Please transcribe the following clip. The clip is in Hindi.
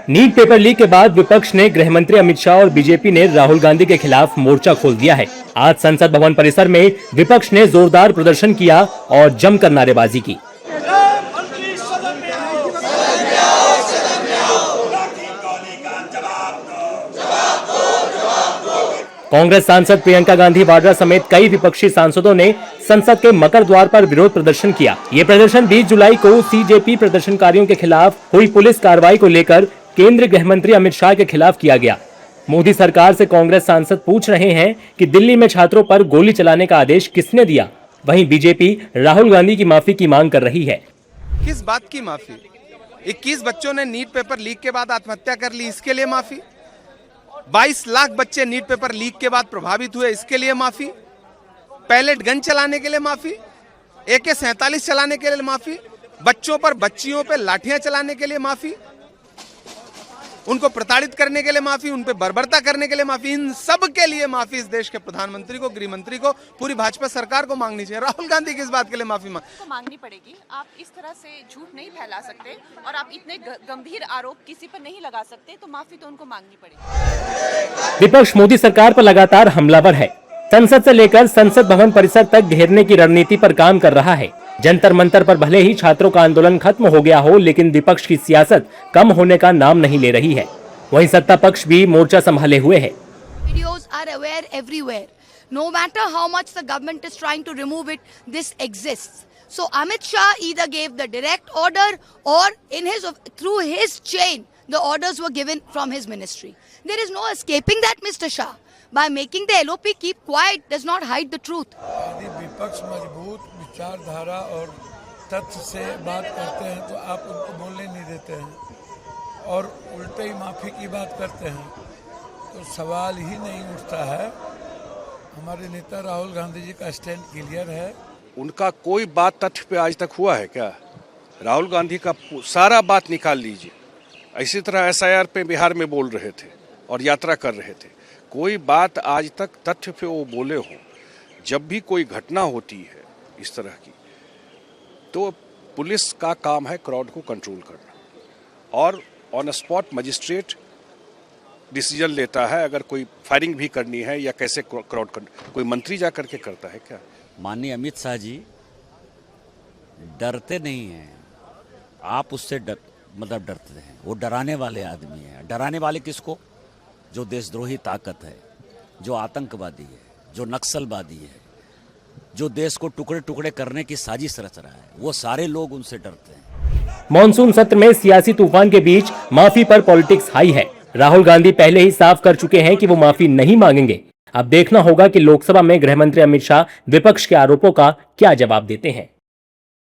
नीट पेपर लीक के बाद विपक्ष ने गृह मंत्री अमित शाह और बीजेपी ने राहुल गांधी के खिलाफ मोर्चा खोल दिया है। आज संसद भवन परिसर में विपक्ष ने जोरदार प्रदर्शन किया और जमकर नारेबाजी की। कांग्रेस सांसद प्रियंका गांधी वाड्रा समेत कई विपक्षी सांसदों ने संसद के मकर द्वार पर विरोध प्रदर्शन किया। ये प्रदर्शन 20 जुलाई को सीजेपी प्रदर्शनकारियों के खिलाफ हुई पुलिस कार्रवाई को लेकर केंद्रीय गृह मंत्री अमित शाह के खिलाफ किया गया। मोदी सरकार से कांग्रेस सांसद पूछ रहे हैं कि दिल्ली में छात्रों पर गोली चलाने का आदेश किसने दिया। वहीं बीजेपी राहुल गांधी की माफी की मांग कर रही है। किस बात की माफी? 21 बच्चों ने नीट पेपर लीक के बाद आत्महत्या कर ली, इसके लिए माफी? 22 लाख बच्चे नीट पेपर लीक के बाद प्रभावित हुए, इसके लिए माफी? पैलेट गन चलाने के लिए माफी? AK-47 चलाने के लिए माफी? बच्चों पर बच्चियों पर लाठियां चलाने के लिए माफी? उनको प्रताड़ित करने के लिए माफी? उन पे बर्बरता करने के लिए माफी? इन सब के लिए माफी इस देश के प्रधानमंत्री को, गृह मंत्री को, पूरी भाजपा सरकार को मांगनी चाहिए। राहुल गांधी किस बात के लिए माफी मांगनी पड़ेगी। आप इस तरह से झूठ नहीं फैला सकते और आप इतने गंभीर आरोप किसी पर नहीं लगा सकते, तो माफी तो उनको मांगनी पड़ेगी। विपक्ष मोदी सरकार पर लगातार हमलावर है। संसद से लेकर संसद भवन परिसर तक घेरने की रणनीति पर काम कर रहा है। जंतर मंतर पर भले ही छात्रों का आंदोलन खत्म हो गया हो, लेकिन विपक्ष की सियासत कम होने का नाम नहीं ले रही है। वहीं सत्ता पक्ष भी मोर्चा संभाले हुए है। Videos are aware everywhere. No matter how much the government is trying to remove it, this exists. So Amit Shah either gave the direct order or through his chain, the orders were given from his ministry. There is no escaping that, Mr. Shah. By making the LOP keep quiet does not hide the truth. यदि विपक्ष मजबूत विचारधारा और तथ्य से बात करते हैं तो आप उनको बोलने नहीं देते हैं और उल्टे ही माफी की बात करते हैं, तो सवाल ही नहीं उठता है। हमारे नेता राहुल गांधी जी का स्टैंड क्लियर है। उनका कोई बात तथ्य पे आज तक हुआ है क्या? राहुल गांधी का सारा बात निकाल लीजिए। इसी तरह SIR पे बिहार में बोल रहे थे और यात्रा कर रहे थे। कोई बात आज तक तथ्य पे वो बोले हो। जब भी कोई घटना होती है इस तरह की, तो पुलिस का काम है क्राउड को कंट्रोल करना और ऑन स्पॉट मजिस्ट्रेट डिसीजन लेता है अगर कोई फायरिंग भी करनी है या कैसे क्राउड कोई मंत्री जा करके करता है क्या? माननीय अमित शाह जी डरते नहीं हैं, आप उससे डरते हैं। वो डराने वाले आदमी हैं। डराने वाले किसको? जो देशद्रोही ताकत है, जो आतंकवादी है, जो नक्सलवादी है, जो देश को टुकड़े टुकड़े करने की साजिश रच रहा है, वो सारे लोग उनसे डरते हैं। मॉनसून सत्र में सियासी तूफान के बीच माफी पर पॉलिटिक्स हाई है। राहुल गांधी पहले ही साफ कर चुके हैं कि वो माफी नहीं मांगेंगे। अब देखना होगा कि लोकसभा में गृह मंत्री अमित शाह विपक्ष के आरोपों का क्या जवाब देते हैं।